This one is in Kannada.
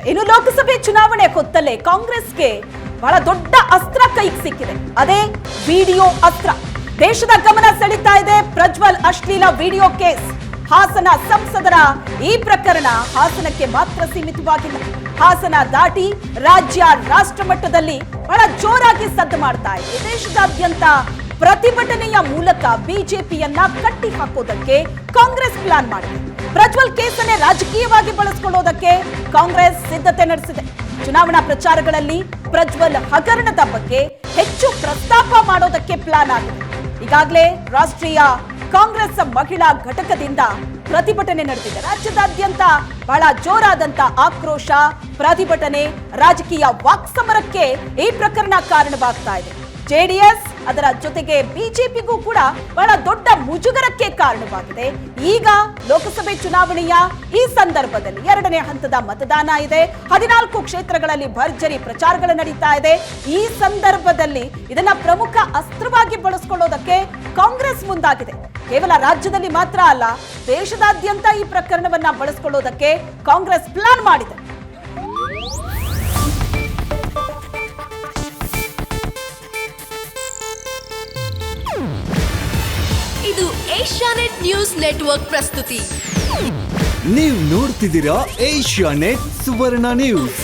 ಇನ್ನು ಲೋಕಸಭೆ ಚುನಾವಣೆ ಹೊತ್ತಲ್ಲೇ ಕಾಂಗ್ರೆಸ್ಗೆ ಬಹಳ ದೊಡ್ಡ ಅಸ್ತ್ರ ಕೈಗೆ ಸಿಕ್ಕಿದೆ. ಅದೇ ವಿಡಿಯೋ ಅಸ್ತ್ರ. ದೇಶದ ಗಮನ ಸೆಳೀತಾ ಇದೆ ಪ್ರಜ್ವಲ್ ಅಶ್ಲೀಲ ವಿಡಿಯೋ ಕೇಸ್. ಹಾಸನ ಸಂಸದರ ಈ ಪ್ರಕರಣ ಹಾಸನಕ್ಕೆ ಮಾತ್ರ ಸೀಮಿತವಾಗಿಲ್ಲ. ಹಾಸನ ದಾಟಿ ರಾಜ್ಯ ರಾಷ್ಟ್ರ ಮಟ್ಟದಲ್ಲಿ ಬಹಳ ಜೋರಾಗಿ ಸದ್ದು ಮಾಡ್ತಾ ಇದೆ. ದೇಶದಾದ್ಯಂತ ಪ್ರತಿಭಟನೆಯ ಮೂಲಕ ಬಿಜೆಪಿಯನ್ನ ಕಟ್ಟಿ ಹಾಕೋದಕ್ಕೆ ಕಾಂಗ್ರೆಸ್ ಪ್ಲಾನ್ ಮಾಡಿದೆ. ಪ್ರಜ್ವಲ್ ಕೇಸನ್ನೇ ರಾಜಕೀಯವಾಗಿ ಬಳಸಿಕೊಳ್ಳೋದಕ್ಕೆ ಕಾಂಗ್ರೆಸ್ ಸಿದ್ಧತೆ ನಡೆಸಿದೆ. ಚುನಾವಣಾ ಪ್ರಚಾರಗಳಲ್ಲಿ ಪ್ರಜ್ವಲ್ ಹಗರಣದ ಬಗ್ಗೆ ಹೆಚ್ಚು ಪ್ರಸ್ತಾಪ ಮಾಡೋದಕ್ಕೆ ಪ್ಲಾನ್ ಆಗಿದೆ. ಈಗಾಗಲೇ ರಾಷ್ಟ್ರೀಯ ಕಾಂಗ್ರೆಸ್ ಮಹಿಳಾ ಘಟಕದಿಂದ ಪ್ರತಿಭಟನೆ ನಡೆದಿದೆ. ರಾಜ್ಯದಾದ್ಯಂತ ಬಹಳ ಜೋರಾದಂತ ಆಕ್ರೋಶ, ಪ್ರತಿಭಟನೆ, ರಾಜಕೀಯ ವಾಕ್ಸಮರಕ್ಕೆ ಈ ಪ್ರಕರಣ ಕಾರಣವಾಗ್ತಾ ಇದೆ. ಜೆಡಿಎಸ್ ಅದರ ಜೊತೆಗೆ ಬಿಜೆಪಿಗೂ ಕೂಡ ಬಹಳ ದೊಡ್ಡ ಮುಜುಗರಕ್ಕೆ ಕಾರಣವಾಗಿದೆ. ಈಗ ಲೋಕಸಭೆ ಚುನಾವಣೆಯ ಈ ಸಂದರ್ಭದಲ್ಲಿ 2ನೇ ಹಂತದ ಮತದಾನ ಇದೆ. 14 ಕ್ಷೇತ್ರಗಳಲ್ಲಿ ಭರ್ಜರಿ ಪ್ರಚಾರಗಳು ನಡೀತಾ ಇದೆ. ಈ ಸಂದರ್ಭದಲ್ಲಿ ಇದನ್ನ ಪ್ರಮುಖ ಅಸ್ತ್ರವಾಗಿ ಬಳಸಿಕೊಳ್ಳೋದಕ್ಕೆ ಕಾಂಗ್ರೆಸ್ ಮುಂದಾಗಿದೆ. ಕೇವಲ ರಾಜ್ಯದಲ್ಲಿ ಮಾತ್ರ ಅಲ್ಲ, ದೇಶದಾದ್ಯಂತ ಈ ಪ್ರಕರಣವನ್ನ ಬಳಸಿಕೊಳ್ಳೋದಕ್ಕೆ ಕಾಂಗ್ರೆಸ್ ಪ್ಲಾನ್ ಮಾಡಿದೆ. ಇದು ಏಷ್ಯಾನೆಟ್ ನ್ಯೂಸ್ ನೆಟ್ವರ್ಕ್ ಪ್ರಸ್ತುತಿ. ನೀವು ನೋಡ್ತಿದ್ದೀರಾ ಏಷ್ಯಾನೆಟ್ ಸುವರ್ಣ ನ್ಯೂಸ್.